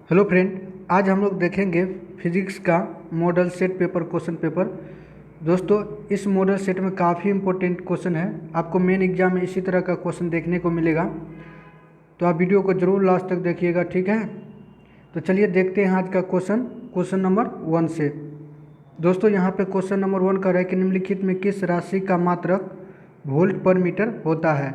Hello friend, आज हम लोग देखेंगे फिजिक्स का model set paper question paper. दोस्तों, इस मॉडल सेट में काफ़ी इंपॉर्टेंट क्वेश्चन है। आपको मेन एग्जाम में इसी तरह का क्वेश्चन देखने को मिलेगा, तो आप वीडियो को जरूर लास्ट तक देखिएगा, ठीक है। तो चलिए देखते हैं आज का क्वेश्चन नंबर 1 से। दोस्तों, यहाँ पे क्वेश्चन नंबर 1 कर है कि निम्नलिखित में किस राशि का मात्रक वोल्ट पर मीटर होता है।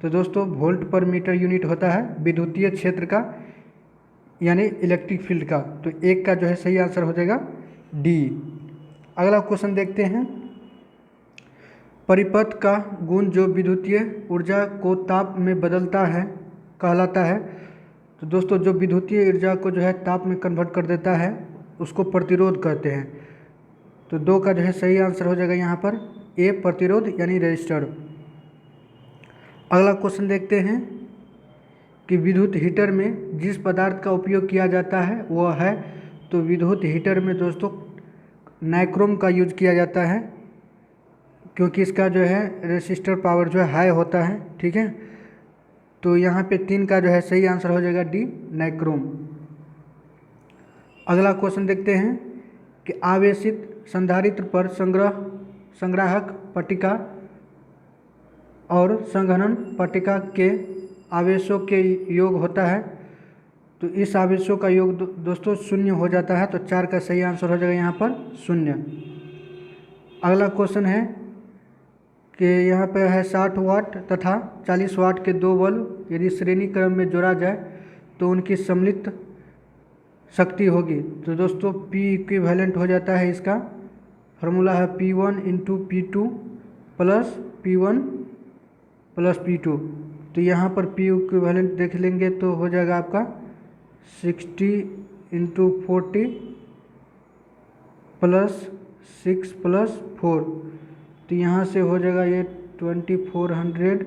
तो दोस्तों, वोल्ट पर मीटर यूनिट होता है विद्युतीय क्षेत्र का, यानी इलेक्ट्रिक फील्ड का। तो एक का जो है सही आंसर हो जाएगा डी। अगला क्वेश्चन देखते हैं। परिपथ का गुण जो विद्युतीय ऊर्जा को ताप में बदलता है कहलाता है। तो दोस्तों, जो विद्युतीय ऊर्जा को जो है ताप में कन्वर्ट कर देता है उसको प्रतिरोध कहते हैं। तो 2 का जो है सही आंसर हो जाएगा यहाँ पर ए, प्रतिरोध यानी रेजिस्टर। अगला क्वेश्चन देखते हैं कि विद्युत हीटर में जिस पदार्थ का उपयोग किया जाता है वह है। तो विद्युत हीटर में दोस्तों नाइक्रोम का यूज किया जाता है, क्योंकि इसका जो है रेसिस्टर पावर जो है हाई होता है, ठीक है। तो यहाँ पे 3 का जो है सही आंसर हो जाएगा डी, नाइक्रोम। अगला क्वेश्चन देखते हैं कि आवेशित संधारित्र पर संग्राहक पट्टिका और संघनन पट्टिका के आवेशों के योग होता है। तो इस आवेशों का योग दोस्तों शून्य हो जाता है। तो 4 का सही आंसर हो जाएगा यहाँ पर शून्य। अगला क्वेश्चन है कि यहाँ पे है 60 वाट तथा 40 वाट के 2 बल्ब यदि श्रेणी क्रम में जोड़ा जाए तो उनकी सम्मिलित शक्ति होगी। तो दोस्तों P इक्विवेलेंट हो जाता है, इसका फार्मूला है P1 into P2 plus P1 plus P2। तो यहाँ पर P इक्विवेलेंट देख लेंगे तो हो जाएगा आपका 60 इंटू 40 प्लस 6 प्लस 4। तो यहाँ से हो जाएगा ये 2400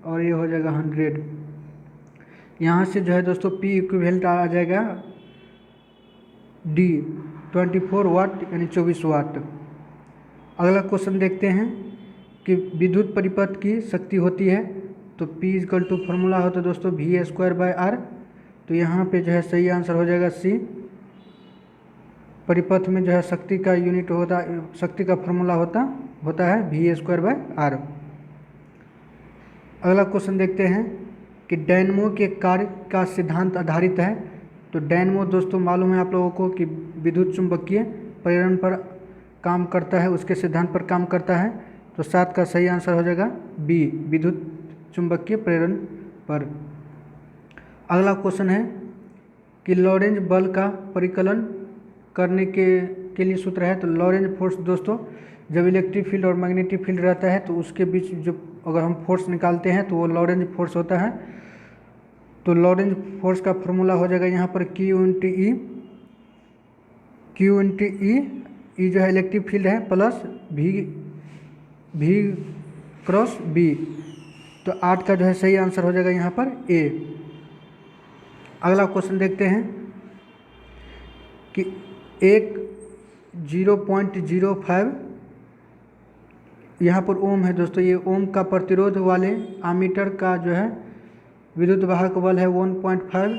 और ये हो जाएगा 100। यहाँ से जो है दोस्तों P इक्विवेलेंट आ जाएगा डी, 24 वाट यानी 24 वाट। अगला क्वेश्चन देखते हैं कि विद्युत परिपथ की शक्ति होती है। तो P इक्वल टू फार्मूला हो तो दोस्तों V²/R। तो यहाँ पे जो है सही आंसर हो जाएगा सी। परिपथ में जो है शक्ति का यूनिट होता, शक्ति का फार्मूला होता है V²/R। अगला क्वेश्चन देखते हैं कि डायनमो के कार्य का सिद्धांत आधारित है। तो डायनमो दोस्तों मालूम है आप लोगों को कि विद्युत चुंबकीय प्रेरण पर काम करता है, उसके सिद्धांत पर काम करता है। तो 7 का सही आंसर हो जाएगा बी, विद्युत चुंबकीय प्रेरण पर। अगला क्वेश्चन है कि लॉरेंज बल का परिकलन करने के लिए सूत्र है। तो लॉरेंज फोर्स दोस्तों, जब इलेक्ट्रिक फील्ड और मैग्नेटिक फील्ड रहता है तो उसके बीच जो अगर हम फोर्स निकालते हैं तो वो लॉरेंज फोर्स होता है। तो लॉरेंज फोर्स का फॉर्मूला हो जाएगा यहाँ पर Q इंटू ई, ई जो है इलेक्ट्रिक फील्ड है, प्लस V क्रॉस B। तो 8 का जो है सही आंसर हो जाएगा यहाँ पर ए। अगला क्वेश्चन देखते हैं कि एक 0.05 यहाँ पर ओम है दोस्तों। ये ओम का प्रतिरोध वाले आमीटर का जो है विद्युत वाहक बल है 1.5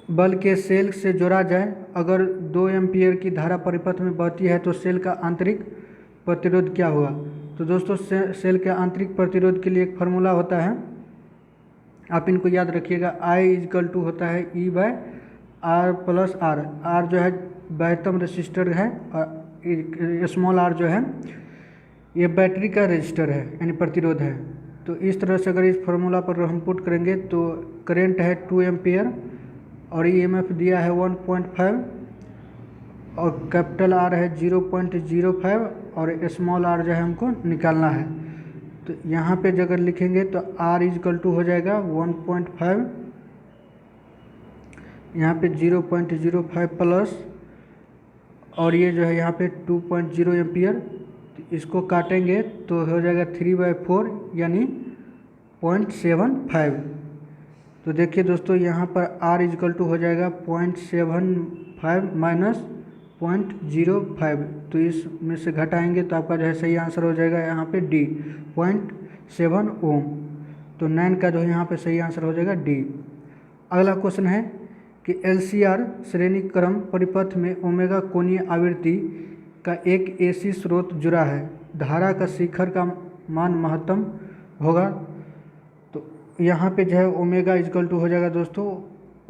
बल के सेल से जोड़ा जाए। अगर 2 एम्पीयर की धारा परिपथ में बहती है तो सेल का आंतरिक प्रतिरोध क्या हुआ। तो दोस्तों सेल के आंतरिक प्रतिरोध के लिए एक फार्मूला होता है, आप इनको याद रखिएगा। I इक्वल टू होता है E/R प्लस R। R जो है बाह्यतम रेसिस्टर है और स्मॉल r जो है ये बैटरी का रेजिस्टर है, यानी प्रतिरोध है। तो इस तरह से अगर इस फार्मूला पर हम पुट करेंगे तो करंट है 2 एम्पियर और EMF दिया है 1.5 और कैपिटल R है 0.05 और स्मॉल r जो है हमको निकालना है। तो यहाँ पे अगर लिखेंगे तो R इक्वल टू हो जाएगा 1.5, यहाँ पे 0.05 प्लस और ये जो है यहाँ पे 2.0 एम्पियर। तो इसको काटेंगे तो हो जाएगा 3/4 यानी 0.75। तो देखिए दोस्तों यहाँ पर R इक्वल टू हो जाएगा 0.75 माइनस 0.05। तो इसमें से घटाएंगे तो आपका जो है सही आंसर हो जाएगा यहाँ पे डी, 0.7 ओम। तो 9 का जो है यहाँ पे सही आंसर हो जाएगा डी। अगला क्वेश्चन है कि LCR श्रेणी क्रम परिपथ में ओमेगा कोणीय आवृत्ति का एक AC स्रोत जुड़ा है, धारा का शिखर का मान महत्तम होगा। तो यहाँ पे जो है ओमेगा इजकल टू हो जाएगा दोस्तों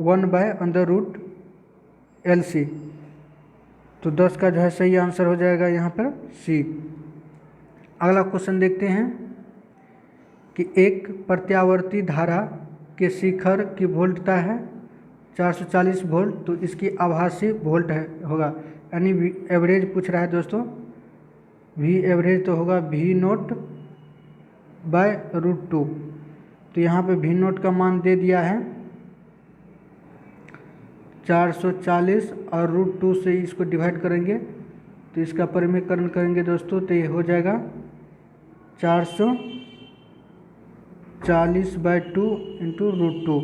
1/√LC। तो 10 का जो है सही आंसर हो जाएगा यहाँ पर C। अगला क्वेश्चन देखते हैं कि एक प्रत्यावर्ती धारा के शिखर की वोल्टता है 440 वोल्ट, तो इसकी आभासी वोल्ट है होगा, यानी एवरेज पूछ रहा है दोस्तों। V एवरेज तो होगा V0/√2। तो यहाँ पे V0 का मान दे दिया है 440 और √2 से इसको डिवाइड करेंगे तो इसका परिमेयकरण करेंगे दोस्तों, तो ये हो जाएगा 440/2 इंटू √2।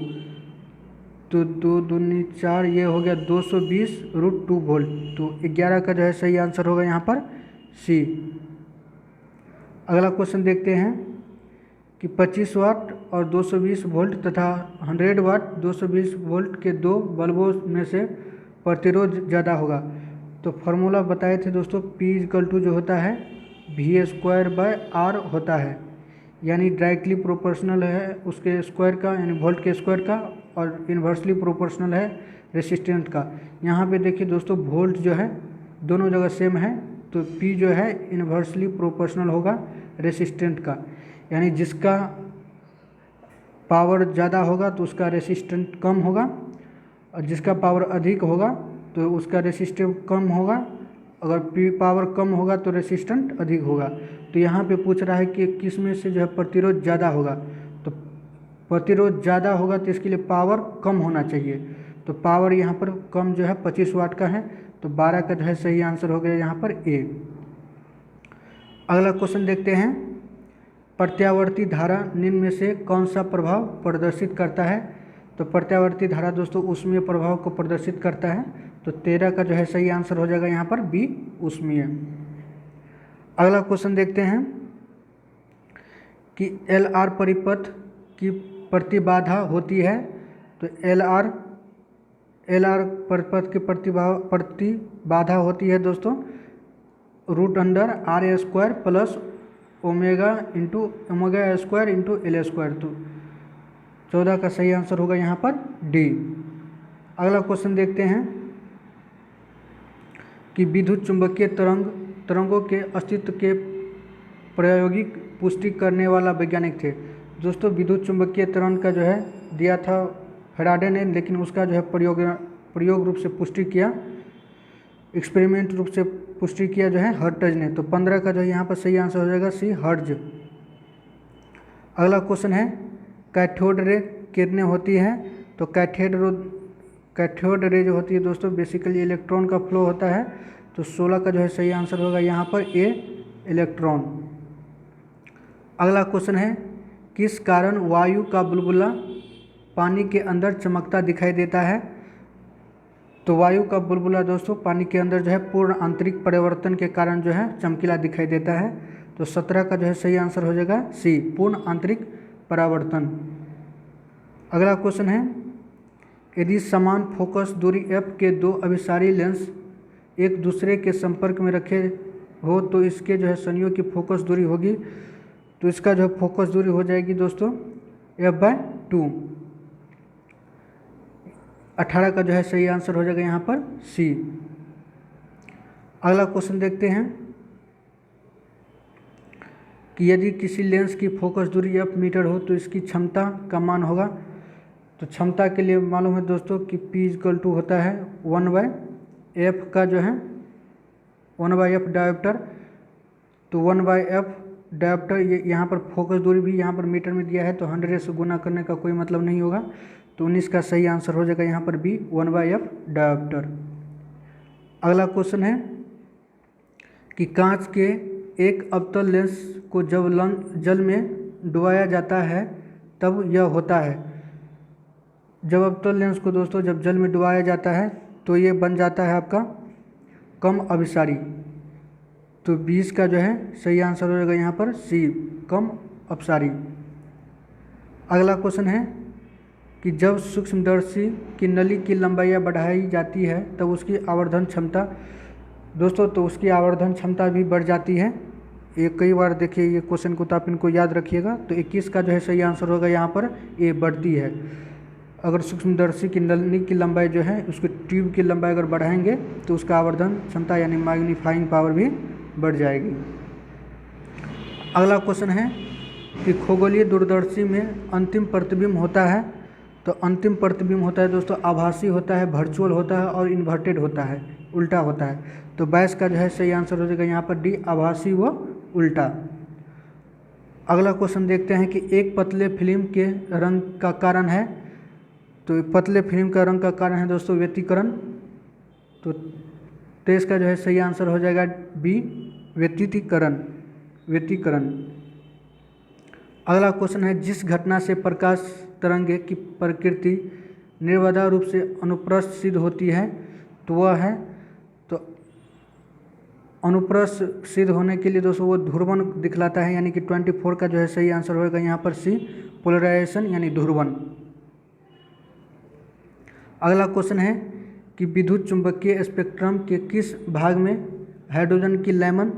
तो 2 दूनी 4, ये हो गया 220/2 वोल्ट। तो 11 का जो है सही आंसर होगा यहाँ पर C। अगला क्वेश्चन देखते हैं कि 25 वाट और 220 वोल्ट तथा 100 वाट 220 वोल्ट के दो बल्बों में से प्रतिरोध ज़्यादा होगा। तो फार्मूला बताए थे दोस्तों, P जो होता है V²/R होता है, यानी डायरेक्टली प्रोपोर्शनल है उसके स्क्वायर का, यानी वोल्ट के स्क्वायर का, और इन्वर्सली प्रोपोर्शनल है रेसिस्टेंट का। यहाँ पे देखिए दोस्तों वोल्ट जो है दोनों जगह सेम है, तो P जो है इन्वर्सली प्रोपोर्शनल होगा रेसिस्टेंट का, यानी जिसका पावर ज़्यादा होगा तो उसका रेसिस्टेंट कम होगा, और जिसका पावर अधिक होगा तो उसका रेसिस्टेंस कम होगा। अगर पावर कम होगा तो रेसिस्टेंट अधिक होगा। तो यहाँ पे पूछ रहा है कि किस में से जो है प्रतिरोध ज़्यादा होगा। तो प्रतिरोध ज़्यादा होगा तो इसके लिए पावर कम होना चाहिए। तो पावर यहाँ पर कम जो है 25 वाट का है, तो 12 का जो है सही आंसर हो गया यहाँ पर A। अगला क्वेश्चन देखते हैं, प्रत्यावर्ती धारा निम्न में से कौन सा प्रभाव प्रदर्शित करता है। तो प्रत्यावर्ती धारा दोस्तों ऊष्मीय प्रभाव को प्रदर्शित करता है। तो 13 का जो है सही आंसर हो जाएगा यहाँ पर B ऊष्मीय। अगला क्वेश्चन देखते हैं कि LR परिपथ की प्रतिबाधा होती है। तो LR परिपथ की प्रतिबाधा होती है दोस्तों √R² plus omega square into L square. तो 14 का सही आंसर होगा यहाँ पर D। अगला क्वेश्चन देखते हैं कि विद्युत चुंबकीय तरंगों के अस्तित्व के प्रायोगिक पुष्टि करने वाला वैज्ञानिक थे। दोस्तों विद्युत चुंबकीय तरंग का जो है दिया था फैराडे ने, लेकिन उसका जो है प्रयोग रूप से पुष्टि किया, एक्सपेरिमेंट रूप से पुष्टि किया जो है हर्ट्ज ने। तो 15 का जो है यहाँ पर सही आंसर हो जाएगा C हर्ट्ज। अगला क्वेश्चन है कैथोड रे किरणें होती हैं। तो कैथोड रे जो होती है दोस्तों बेसिकली इलेक्ट्रॉन का फ्लो होता है। तो 16 का जो है सही आंसर होगा यहाँ पर A इलेक्ट्रॉन। अगला क्वेश्चन है किस कारण वायु का बुलबुला पानी के अंदर चमकता दिखाई देता है। तो वायु का बुलबुला दोस्तों पानी के अंदर जो है पूर्ण आंतरिक परिवर्तन के कारण जो है चमकीला दिखाई देता है। तो 17 का जो है सही आंसर हो जाएगा C पूर्ण आंतरिक परावर्तन। अगला क्वेश्चन है यदि समान फोकस दूरी f के दो अभिसारी लेंस एक दूसरे के संपर्क में रखे हो तो इसके जो है संयोग की फोकस दूरी होगी। तो इसका जो है फोकस दूरी हो जाएगी दोस्तों f/2। 18 का जो है सही आंसर हो जाएगा यहाँ पर C। अगला क्वेश्चन देखते हैं कि यदि किसी लेंस की फोकस दूरी f मीटर हो तो इसकी क्षमता का मान होगा। तो क्षमता के लिए मालूम है दोस्तों कि P होता है 1/f का जो है 1/f डायोप्टर। तो 1/f डायोप्टर ये यहाँ पर फोकस दूरी भी यहाँ पर मीटर में दिया है, तो 100 से गुना करने का कोई मतलब नहीं होगा। तो 19 का सही आंसर हो जाएगा यहाँ पर B 1/f डायोप्टर। अगला क्वेश्चन है कि कांच के एक अवतल लेंस को जब जल में डुबाया जाता है तब यह होता है। जब अवतल लेंस को दोस्तों जब जल में डुबाया जाता है तो ये बन जाता है आपका कम अभिसारी। तो 20 का जो है सही आंसर हो जाएगा यहाँ पर C कम अपसारी। अगला क्वेश्चन है कि जब सूक्ष्मदर्शी की नली की लंबाई बढ़ाई जाती है तब उसकी आवर्धन क्षमता दोस्तों, तो उसकी आवर्धन क्षमता भी बढ़ जाती है। ये कई बार देखिए ये क्वेश्चन को, तो आप इनको याद रखिएगा। तो 21 का जो है सही आंसर होगा यहाँ पर, ये बढ़ती है। अगर सूक्ष्मदर्शी की नली की लंबाई जो है, उसके ट्यूब की लंबाई अगर बढ़ाएंगे तो उसका आवर्धन क्षमता यानी मैग्नीफाइंग पावर भी बढ़ जाएगी। अगला क्वेश्चन है कि खगोलीय दूरदर्शी में अंतिम प्रतिबिंब होता है। तो अंतिम प्रतिबिंब होता है दोस्तों आभासी होता है, वर्चुअल होता है और इन्वर्टेड होता है, उल्टा होता है। तो 22 का जो है सही आंसर हो जाएगा यहाँ पर डी, आभासी व उल्टा। अगला क्वेश्चन देखते हैं कि एक पतले फिल्म के रंग का कारण है। तो पतले फिल्म का रंग का कारण है दोस्तों व्यतिकरण। तो 23 का जो है सही आंसर हो जाएगा बी, व्यतिकरण। अगला क्वेश्चन है जिस घटना से प्रकाश तरंगे की प्रकृति निर्बाधा रूप से अनुप्रस्थ सिद्ध होती है तो वह है, तो अनुप्रस्थ सिद्ध होने के लिए दोस्तों वो ध्रुवण दिखलाता है, यानी कि 24 का जो है सही आंसर होगा यहाँ पर सी, पोलराइजेशन यानी ध्रुवण। अगला क्वेश्चन है कि विद्युत चुंबकीय स्पेक्ट्रम के किस भाग में हाइड्रोजन की लेमन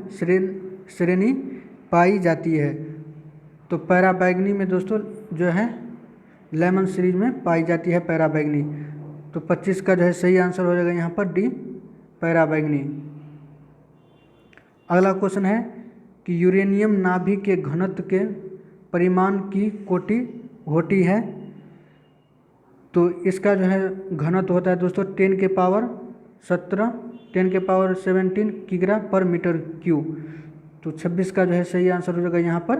श्रेणी पाई जाती है। तो पैराबैंगनी में दोस्तों जो है लेमन सीरीज में पाई जाती है पैराबैंगनी। तो 25 का जो है सही आंसर हो जाएगा यहाँ पर डी, पैराबैंगनी। अगला क्वेश्चन है कि यूरेनियम नाभिक के घनत्व के परिमाण की कोटि होती है। तो इसका जो है घनत्व होता है दोस्तों 10 के पावर 17, 10 के पावर 17 किग्रा पर मीटर क्यूब। तो 26 का जो है सही आंसर हो जाएगा यहाँ पर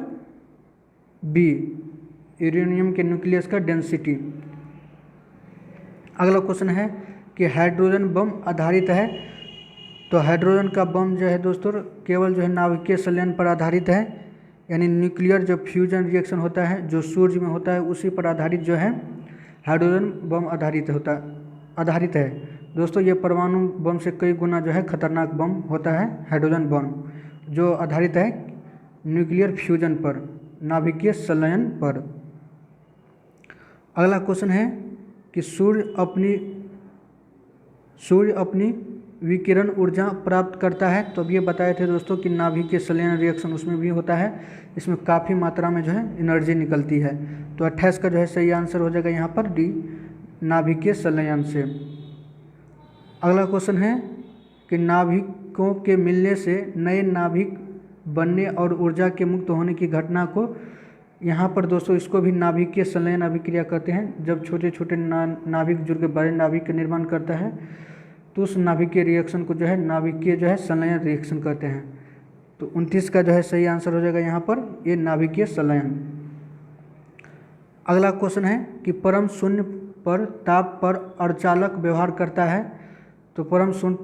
बी, यूरेनियम के न्यूक्लियस का डेंसिटी। अगला क्वेश्चन है कि हाइड्रोजन बम आधारित है। तो हाइड्रोजन का बम जो है दोस्तों केवल जो है नाभिकीय संलयन पर आधारित है, यानी न्यूक्लियर जो फ्यूजन रिएक्शन होता है जो सूर्य में होता है उसी पर आधारित जो है हाइड्रोजन बम आधारित है दोस्तों। ये परमाणु बम से कई गुना जो है खतरनाक बम होता है हाइड्रोजन बम, जो आधारित है न्यूक्लियर फ्यूजन पर, नाभिकीय संलयन पर। अगला क्वेश्चन है कि सूर्य अपनी विकिरण ऊर्जा प्राप्त करता है। तो अब ये बताए थे दोस्तों कि नाभिकीय संलयन रिएक्शन उसमें भी होता है, इसमें काफ़ी मात्रा में जो है एनर्जी निकलती है। तो 28 का जो है सही आंसर हो जाएगा यहाँ पर डी, नाभिकीय संलयन से। अगला क्वेश्चन है कि नाभिकों के मिलने से नए नाभिक बनने और ऊर्जा के मुक्त होने की घटना को, यहाँ पर दोस्तों इसको भी नाभिकीय संलयन अभिक्रिया कहते हैं। जब छोटे छोटे नाभिक जुड़ के बड़े नाभिक का निर्माण करता है तो उस नाभिकीय रिएक्शन को जो है नाभिकीय जो है संलयन रिएक्शन कहते हैं। तो 29 का जो है सही आंसर हो जाएगा यहाँ पर ये नाभिकीय संलयन। अगला क्वेश्चन है कि परम शून्य पर ताप पर अर्धचालक व्यवहार करता है। तो परम शून्य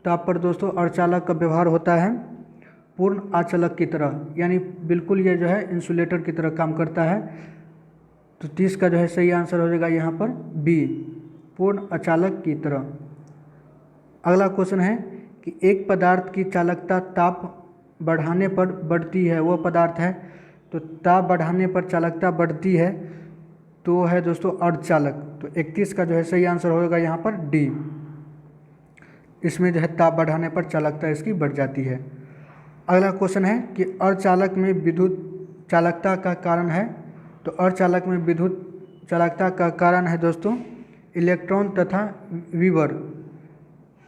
ताप पर दोस्तों अर्धचालक का व्यवहार होता है पूर्ण आचलक की तरह, यानी बिल्कुल ये जो है इंसुलेटर की तरह काम करता है। तो 30 का जो है सही आंसर हो जाएगा यहाँ पर बी, पूर्ण अचालक की तरह। अगला क्वेश्चन है कि एक पदार्थ की चालकता ताप बढ़ाने पर बढ़ती है, वह पदार्थ है। तो ताप बढ़ाने पर चालकता बढ़ती है तो वो है दोस्तों अर्धचालक। तो 31 का जो है सही आंसर होगा यहाँ पर डी, इसमें जो है ताप बढ़ाने पर चालकता इसकी बढ़ जाती है। अगला क्वेश्चन है कि अर्धचालक में विद्युत चालकता का कारण है। तो अर्धचालक में विद्युत चालकता का कारण है दोस्तों इलेक्ट्रॉन तथा विवर।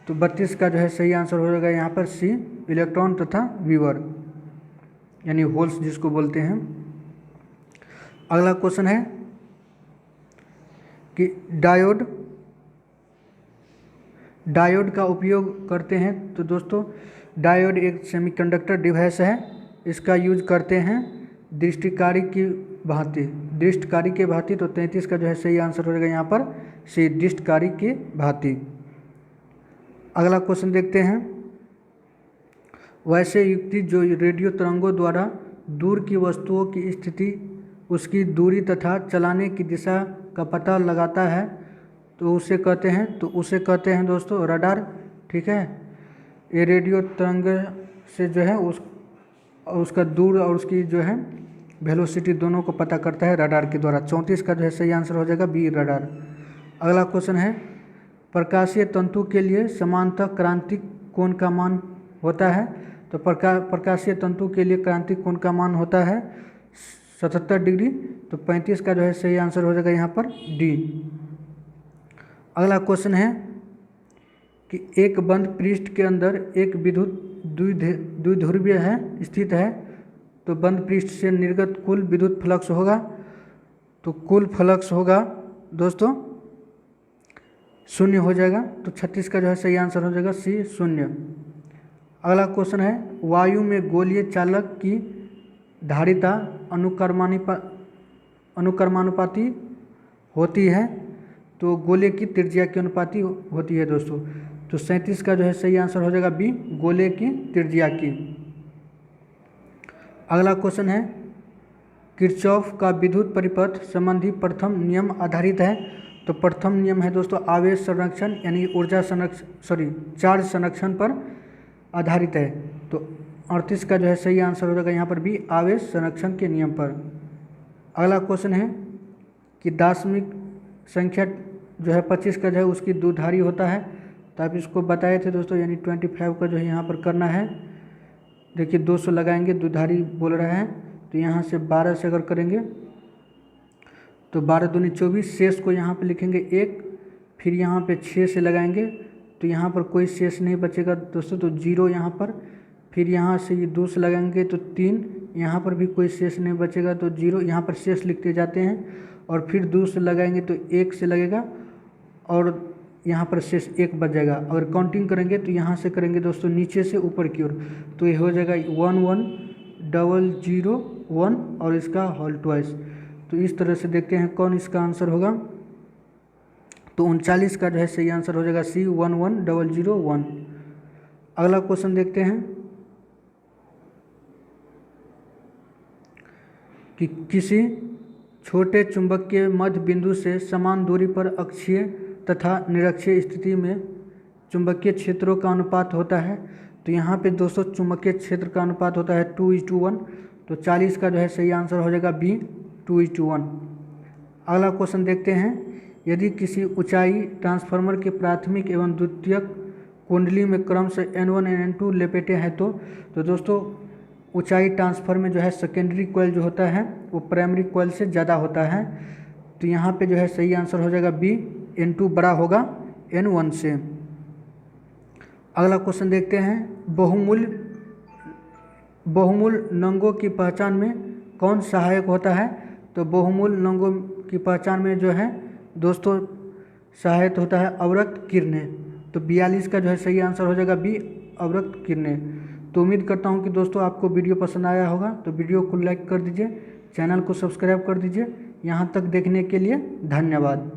तो 32 का जो है सही आंसर हो जाएगा यहाँ पर सी, इलेक्ट्रॉन तथा विवर, यानी होल्स जिसको बोलते हैं। अगला क्वेश्चन है कि डायोड का उपयोग करते हैं। तो दोस्तों डायोड एक सेमीकंडक्टर डिवाइस है, इसका यूज करते हैं दृष्टिकारी के भांति। तो 33 का जो है सही आंसर हो जाएगा यहाँ पर सी, दृष्टिकारी के भांति। अगला क्वेश्चन देखते हैं, वैसे युक्ति जो रेडियो तरंगों द्वारा दूर की वस्तुओं की स्थिति, उसकी दूरी तथा चलाने की दिशा का पता लगाता है तो उसे कहते हैं दोस्तों रडार। ठीक है, ये रेडियो तरंग से जो है उसका दूर और उसकी जो है वेलोसिटी दोनों को पता करता है रडार के द्वारा। 34 का जो है सही आंसर हो जाएगा बी रडार। अगला क्वेश्चन है प्रकाशीय तंतु के लिए समांतर क्रांतिक कोण का मान होता है। तो प्रकाशीय तंतु के लिए क्रांतिक कोण का मान होता है 77 डिग्री। तो 35 का जो है सही आंसर हो जाएगा यहाँ पर डी। अगला क्वेश्चन है कि एक बंद पृष्ठ के अंदर एक विद्युत द्विध्रुवीय है स्थित है। तो बंद पृष्ठ से निर्गत कुल विद्युत फ्लक्स होगा। तो कुल फ्लक्स होगा दोस्तों 0 हो जाएगा। तो 36 का जो है सही आंसर हो जाएगा सी 0। अगला क्वेश्चन है वायु में गोलीय चालक की धारिता अनुक्रमानुपाती होती है। तो गोले की त्रिज्या के अनुपाती होती है दोस्तों। तो 37 का जो है सही आंसर हो जाएगा बी गोले की त्रिज्या की। अगला क्वेश्चन है किरचॉफ का विद्युत परिपथ संबंधी प्रथम नियम आधारित है। तो प्रथम नियम है दोस्तों आवेश संरक्षण यानी ऊर्जा संरक्षण चार्ज संरक्षण पर आधारित है। तो 38 का जो है सही आंसर हो जाएगा यहाँ पर भी आवेश संरक्षण के नियम पर। अगला क्वेश्चन है कि दार्शनिक संख्या जो है 25 का जो है उसकी द्विधारी होता है। तो आप इसको बताए थे दोस्तों यानी 25 का जो है यहाँ पर करना है। देखिए 200 लगाएंगे द्विधारी बोल रहा है। तो यहाँ से 12 से अगर करेंगे तो 12 दूनी 24 शेष को यहाँ पे लिखेंगे 1। फिर यहाँ पे 6 से लगाएंगे तो यहाँ पर कोई शेष नहीं बचेगा दोस्तों। तो 0 यहाँ पर। फिर यहाँ से ये 2 से लगाएंगे तो 3। यहाँ पर भी कोई शेष नहीं बचेगा तो 0। यहाँ पर शेष लिखते जाते हैं। और फिर 2 से लगाएंगे तो 1 से लगेगा और यहाँ पर शेष 1 बच जाएगा। अगर काउंटिंग करेंगे तो यहाँ से करेंगे दोस्तों नीचे से ऊपर की ओर। तो ये हो जाएगा 1 1 0 0 1 और इसका होल ट्वाइस। तो इस तरह से देखते हैं कौन इसका आंसर होगा। तो 39 का जो है सही आंसर हो जाएगा सी 1 1 0 0 1। अगला क्वेश्चन देखते हैं कि किसी छोटे चुंबक के मध्य बिंदु से समान दूरी पर अक्षीय तथा निरक्षीय स्थिति में चुंबकीय क्षेत्रों का अनुपात होता है। तो यहाँ पे दोस्तों चुंबकीय क्षेत्र का अनुपात होता है 2:1। तो 40 का जो है सही आंसर हो जाएगा बी 2:1। अगला क्वेश्चन देखते हैं यदि किसी ऊंचाई ट्रांसफार्मर के प्राथमिक एवं द्वितीयक कुंडली में क्रम से N1 N2 लपेटे हैं तो दोस्तों ऊंचाई ट्रांसफर में जो है सेकेंडरी कॉइल जो होता है वो प्राइमरी कॉइल से ज़्यादा होता है। तो यहाँ पे जो है सही आंसर हो जाएगा बी N2 बड़ा होगा N1 से। अगला क्वेश्चन देखते हैं बहुमूल नंगों की पहचान में कौन सहायक होता है। तो बहुमूल नंगों की पहचान में जो है दोस्तों सहायक होता है अवरक्त किरणें। तो 42 का जो है सही आंसर हो जाएगा बी अवरक्त किरणें। तो उम्मीद करता हूँ कि दोस्तों आपको वीडियो पसंद आया होगा। तो वीडियो को लाइक कर दीजिए, चैनल को सब्सक्राइब कर दीजिए। यहाँ तक देखने के लिए धन्यवाद।